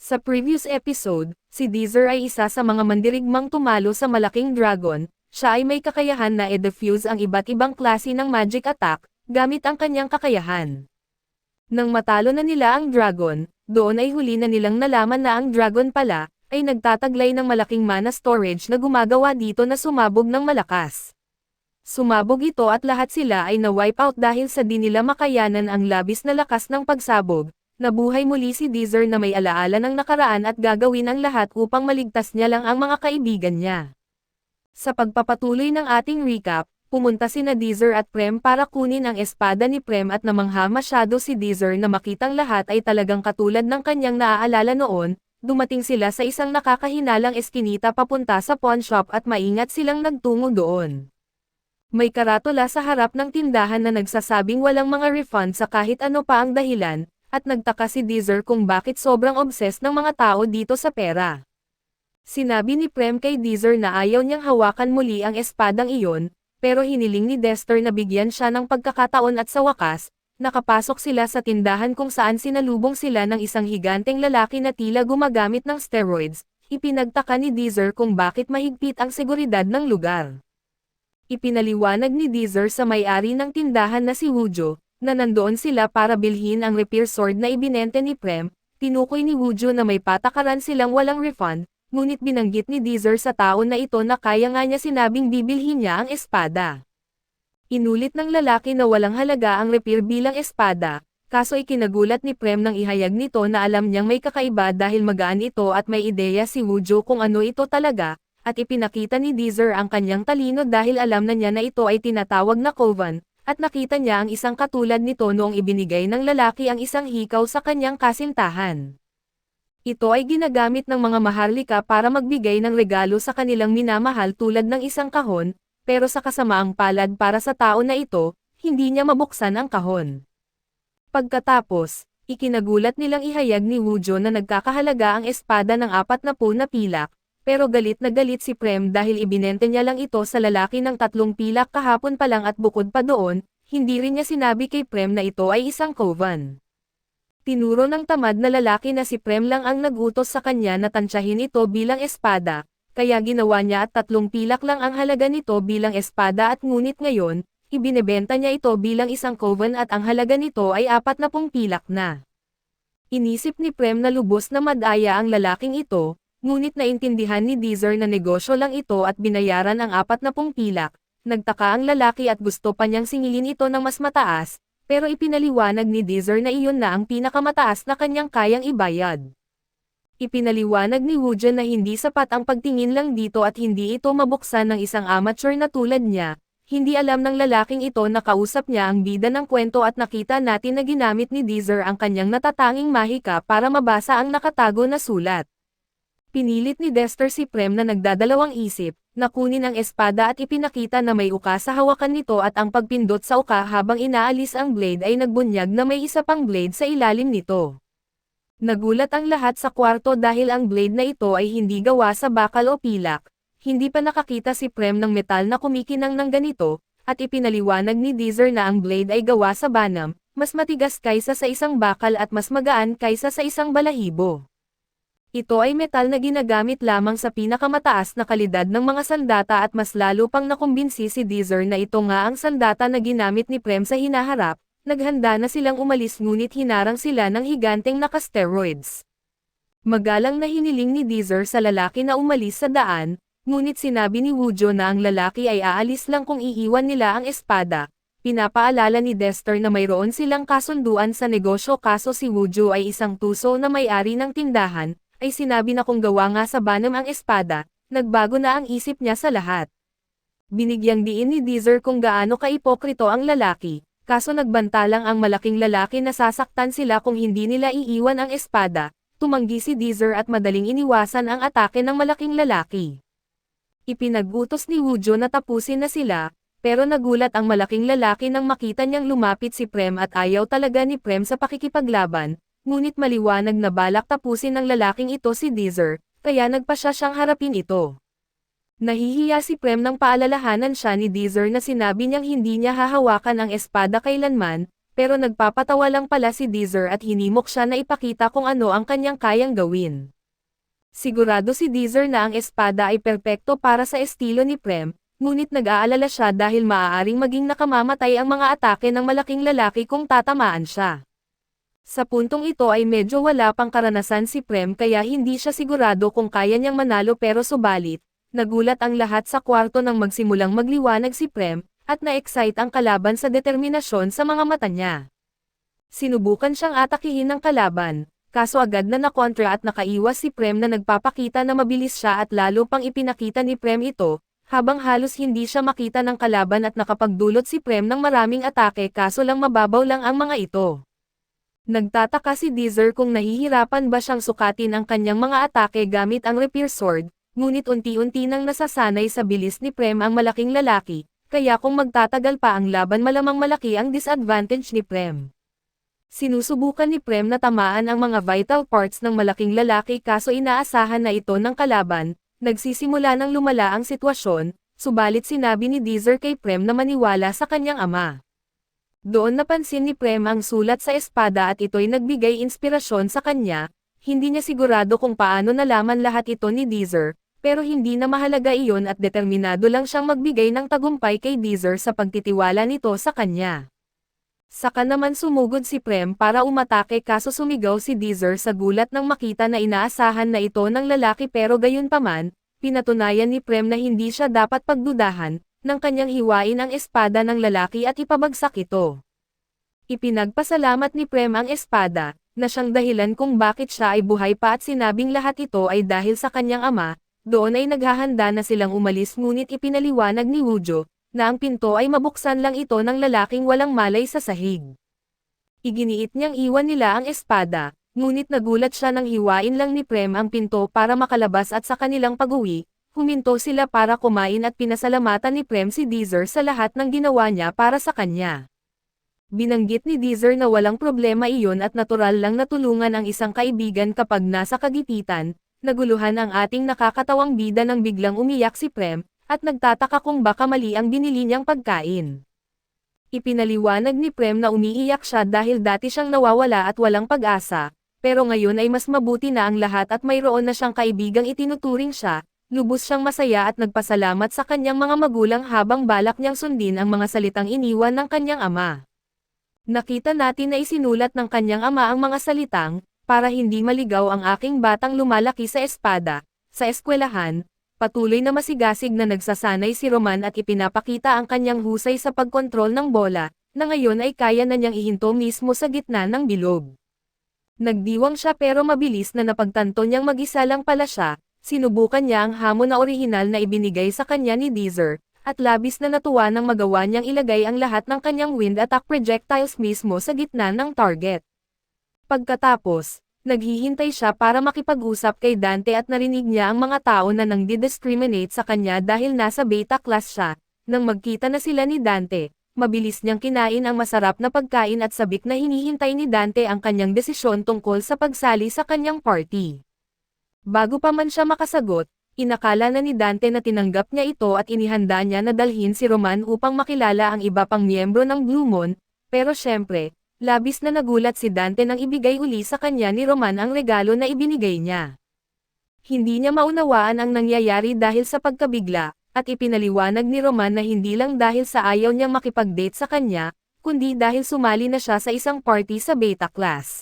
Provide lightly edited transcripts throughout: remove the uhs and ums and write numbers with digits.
Sa previous episode, si Deezer ay isa sa mga mandirigmang tumalo sa malaking dragon. Siya ay may kakayahan na i-defuse ang iba't ibang klase ng magic attack, gamit ang kanyang kakayahan. Nang matalo na nila ang dragon, doon ay huli na nilang nalaman na ang dragon pala, ay nagtataglay ng malaking mana storage na gumagawa dito na sumabog ng malakas. Sumabog ito at lahat sila ay na-wipe out dahil sa di nila makayanan ang labis na lakas ng pagsabog. Nabuhay muli si Deezer na may alaala ng nakaraan at gagawin ang lahat upang maligtas niya lang ang mga kaibigan niya. Sa pagpapatuloy ng ating recap, pumunta sina Deezer at Prem para kunin ang espada ni Prem at namangha masyado si Deezer na makitang lahat ay talagang katulad ng kanyang naaalala noon. Dumating sila sa isang nakakahinalang eskinita papunta sa pawn shop at maingat silang nagtungo doon. May karatula sa harap ng tindahan na nagsasabing walang mga refund sa kahit ano pa ang dahilan. At nagtaka si Deezer kung bakit sobrang obsessed ng mga tao dito sa pera. Sinabi ni Prem kay Deezer na ayaw niyang hawakan muli ang espadang iyon, pero hiniling ni Dexter na bigyan siya ng pagkakataon at sa wakas, nakapasok sila sa tindahan kung saan sinalubong sila ng isang higanteng lalaki na tila gumagamit ng steroids. Ipinagtaka ni Deezer kung bakit mahigpit ang seguridad ng lugar. Ipinaliwanag ni Deezer sa may-ari ng tindahan na si Woojo, na nandoon sila para bilhin ang repair sword na ibinente ni Prem. Tinukoy ni Woojo na may patakaran silang walang refund, ngunit binanggit ni Deezer sa tao na ito na kaya nga niya sinabing bibilhin niya ang espada. Inulit ng lalaki na walang halaga ang repair bilang espada, kaso ikinagulat ni Prem nang ihayag nito na alam niyang may kakaiba dahil magaan ito at may ideya si Woojo kung ano ito talaga, at ipinakita ni Deezer ang kanyang talino dahil alam na niya na ito ay tinatawag na Coven. At nakita niya ang isang katulad nito noong ibinigay ng lalaki ang isang hikaw sa kanyang kasintahan. Ito ay ginagamit ng mga maharlika para magbigay ng regalo sa kanilang minamahal tulad ng isang kahon, pero sa kasamaang palad para sa tao na ito, hindi niya mabuksan ang kahon. Pagkatapos, ikinagulat nilang ihayag ni Woojo na nagkakahalaga ang espada ng 40 na pilak, pero galit na galit si Prem dahil ibinente niya lang ito sa lalaki ng 3 pilak kahapon pa lang at bukod pa doon, hindi rin niya sinabi kay Prem na ito ay isang Coven. Tinuro ng tamad na lalaki na si Prem lang ang nagutos sa kanya na tansyahin ito bilang espada, kaya ginawa niya at 3 pilak lang ang halaga nito bilang espada at ngunit ngayon, ibinebenta niya ito bilang isang Coven at ang halaga nito ay 40 pilak na. Inisip ni Prem na lubos na madaya ang lalaking ito. Ngunit naintindihan ni Deezer na negosyo lang ito at binayaran ang 40 pilak. Nagtaka ang lalaki at gusto pa niyang singilin ito ng mas mataas, pero ipinaliwanag ni Deezer na iyon na ang pinakamataas na kanyang kayang ibayad. Ipinaliwanag ni Woojo na hindi sapat ang pagtingin lang dito at hindi ito mabuksan ng isang amateur na tulad niya. Hindi alam ng lalaking ito na kausap niya ang bida ng kwento at nakita natin na ginamit ni Deezer ang kanyang natatanging mahika para mabasa ang nakatago na sulat. Pinilit ni Dexter si Prem na nagdadalawang isip, na kunin ang espada at ipinakita na may uka sa hawakan nito at ang pagpindot sa uka habang inaalis ang blade ay nagbunyag na may isa pang blade sa ilalim nito. Nagulat ang lahat sa kwarto dahil ang blade na ito ay hindi gawa sa bakal o pilak. Hindi pa nakakita si Prem ng metal na kumikinang ng ganito, at ipinaliwanag ni Deezer na ang blade ay gawa sa banam, mas matigas kaysa sa isang bakal at mas magaan kaysa sa isang balahibo. Ito ay metal na ginagamit lamang sa pinakamataas na kalidad ng mga sandata at mas lalo pang nakumbinsi si Deezer na ito nga ang sandata na ginamit ni Prem sa hinaharap. Naghanda na silang umalis ngunit hinarang sila ng higanteng naka-steroids. Magalang na hiniling ni Deezer sa lalaki na umalis sa daan, ngunit sinabi ni Woojo na ang lalaki ay aalis lang kung iiwan nila ang espada. Pinapaalala ni Dexter na mayroon silang kasunduan sa negosyo kaso si Woojo ay isang tuso na may-ari ng tindahan, ay sinabi na kung gawa nga sa banam ang espada, nagbago na ang isip niya sa lahat. Binigyang diin ni Deezer kung gaano kaipokrito ang lalaki, kaso nagbanta lang ang malaking lalaki na sasaktan sila kung hindi nila iiwan ang espada. Tumanggi si Deezer at madaling iniwasan ang atake ng malaking lalaki. Ipinag-utos ni Woojo na tapusin na sila, pero nagulat ang malaking lalaki nang makita niyang lumapit si Prem at ayaw talaga ni Prem sa pakikipaglaban. Ngunit maliwanag na balak tapusin ng lalaking ito si Deezer, kaya nagpa siyang harapin ito. Nahihiya si Prem nang paalalahanan siya ni Deezer na sinabi niyang hindi niya hahawakan ang espada kailanman, pero nagpapatawa lang pala si Deezer at hinimok siya na ipakita kung ano ang kanyang kayang gawin. Sigurado si Deezer na ang espada ay perpekto para sa estilo ni Prem, ngunit nag-aalala siya dahil maaaring maging nakamamatay ang mga atake ng malaking lalaki kung tatamaan siya. Sa puntong ito ay medyo wala pang karanasan si Prem kaya hindi siya sigurado kung kaya niyang manalo pero subalit, nagulat ang lahat sa kwarto nang magsimulang magliwanag si Prem, at na-excite ang kalaban sa determinasyon sa mga mata niya. Sinubukan siyang atakihin ng kalaban, kaso agad na nakontra at nakaiwas si Prem na nagpapakita na mabilis siya at lalo pang ipinakita ni Prem ito, habang halos hindi siya makita ng kalaban at nakapagdulot si Prem ng maraming atake kaso lang mababaw lang ang mga ito. Nagtataka si Deezer kung nahihirapan ba siyang sukatin ang kanyang mga atake gamit ang Rapier Sword, ngunit unti-unti nang nasasanay sa bilis ni Prem ang malaking lalaki, kaya kung magtatagal pa ang laban malamang malaki ang disadvantage ni Prem. Sinusubukan ni Prem na tamaan ang mga vital parts ng malaking lalaki kaso inaasahan na ito ng kalaban, nagsisimula nang lumala ang sitwasyon, subalit sinabi ni Deezer kay Prem na maniwala sa kanyang ama. Doon napansin ni Prem ang sulat sa espada at ito'y nagbigay inspirasyon sa kanya, hindi niya sigurado kung paano nalaman lahat ito ni Deezer, pero hindi na mahalaga iyon at determinado lang siyang magbigay ng tagumpay kay Deezer sa pagtitiwala nito sa kanya. Saka naman sumugod si Prem para umatake kaso sumigaw si Deezer sa gulat nang makita na inaasahan na ito ng lalaki pero gayunpaman, pinatunayan ni Prem na hindi siya dapat pagdudahan, nang kanyang hiwain ang espada ng lalaki at ipabagsak ito. Ipinagpasalamat ni Prem ang espada, na siyang dahilan kung bakit siya ay buhay pa at sinabing lahat ito ay dahil sa kanyang ama, doon ay naghahanda na silang umalis ngunit ipinaliwanag ni Woojo, na ang pinto ay mabuksan lang ito ng lalaking walang malay sa sahig. Iginiit niyang iwan nila ang espada, ngunit nagulat siya nang hiwain lang ni Prem ang pinto para makalabas at sa kanilang pag-uwi, huminto sila para kumain at pinasalamatan ni Prem si Deezer sa lahat ng ginawa niya para sa kanya. Binanggit ni Deezer na walang problema iyon at natural lang na tulungan ang isang kaibigan kapag nasa kagipitan, naguluhan ang ating nakakatawang bida nang biglang umiyak si Prem, at nagtataka kung baka mali ang binili niyang pagkain. Ipinaliwanag ni Prem na umiiyak siya dahil dati siyang nawawala at walang pag-asa, pero ngayon ay mas mabuti na ang lahat at mayroon na siyang kaibigang itinuturing siya. Lubos siyang masaya at nagpasalamat sa kanyang mga magulang habang balak niyang sundin ang mga salitang iniwan ng kanyang ama. Nakita natin na isinulat ng kanyang ama ang mga salitang, para hindi maligaw ang aking batang lumalaki sa espada, sa eskwelahan, patuloy na masigasig na nagsasanay si Roman at ipinapakita ang kanyang husay sa pagkontrol ng bola, na ngayon ay kaya na niyang ihinto mismo sa gitna ng bilog. Nagdiwang siya pero mabilis na napagtanto niyang mag-isa lang pala siya. Sinubukan niya ang hamon na orihinal na ibinigay sa kanya ni Deezer, at labis na natuwa nang magawa niyang ilagay ang lahat ng kanyang wind attack projectiles mismo sa gitna ng target. Pagkatapos, naghihintay siya para makipag-usap kay Dante at narinig niya ang mga tao na nang-discriminate sa kanya dahil nasa beta class siya. Nang magkita na sila ni Dante, mabilis niyang kinain ang masarap na pagkain at sabik na hinihintay ni Dante ang kanyang desisyon tungkol sa pagsali sa kanyang party. Bago pa man siya makasagot, inakala na ni Dante na tinanggap niya ito at inihanda niya na dalhin si Roman upang makilala ang iba pang miyembro ng Blue Moon, pero syempre, labis na nagulat si Dante nang ibigay uli sa kanya ni Roman ang regalo na ibinigay niya. Hindi niya maunawaan ang nangyayari dahil sa pagkabigla, at ipinaliwanag ni Roman na hindi lang dahil sa ayaw niyang makipag-date sa kanya, kundi dahil sumali na siya sa isang party sa beta class.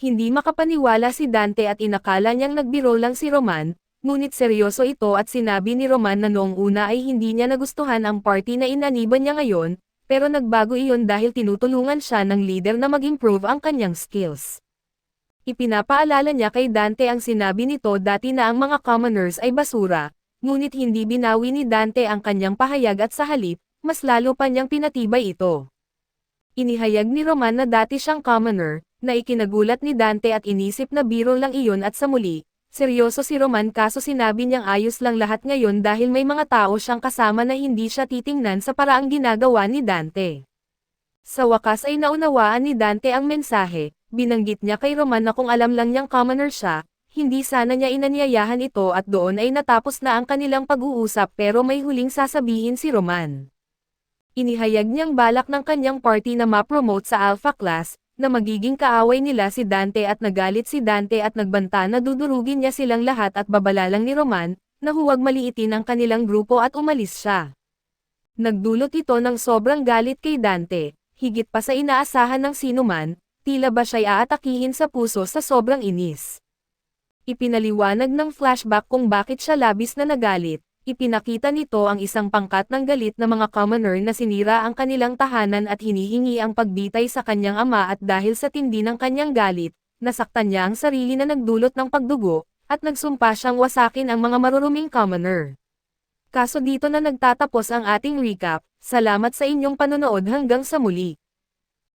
Hindi makapaniwala si Dante at inakala niyang nagbiro lang si Roman, ngunit seryoso ito at sinabi ni Roman na noong una ay hindi niya nagustuhan ang party na inaniban niya ngayon, pero nagbago iyon dahil tinutulungan siya ng leader na mag-improve ang kanyang skills. Ipinapaalala niya kay Dante ang sinabi nito dati na ang mga commoners ay basura, ngunit hindi binawi ni Dante ang kanyang pahayag at sa halip, mas lalo pa niyang pinatibay ito. Inihayag ni Roman na dati siyang commoner, na ikinagulat ni Dante at inisip na biro lang iyon at sa muli, seryoso si Roman kaso sinabi niyang ayos lang lahat ngayon dahil may mga tao siyang kasama na hindi siya titingnan sa paraang ginagawa ni Dante. Sa wakas ay naunawaan ni Dante ang mensahe, binanggit niya kay Roman na kung alam lang niyang commoner siya, hindi sana niya inanyayahan ito at doon ay natapos na ang kanilang pag-uusap pero may huling sasabihin si Roman. Inihayag niyang balak ng kanyang party na ma-promote sa Alpha Class, na magiging kaaway nila si Dante at nagalit si Dante at nagbanta na dudurugin niya silang lahat at babalalang ni Roman, na huwag maliitin ang kanilang grupo at umalis siya. Nagdulot ito ng sobrang galit kay Dante, higit pa sa inaasahan ng sinuman, tila ba siya'y aatakihin sa puso sa sobrang inis. Ipinaliwanag ng flashback kung bakit siya labis na nagalit. Ipinakita nito ang isang pangkat ng galit na mga commoner na sinira ang kanilang tahanan at hinihingi ang pagbitay sa kanyang ama at dahil sa tindi ng kanyang galit, nasaktan niya ang sarili na nagdulot ng pagdugo, at nagsumpa siyang wasakin ang mga maruruming commoner. Kaso dito na nagtatapos ang ating recap, salamat sa inyong panonood hanggang sa muli.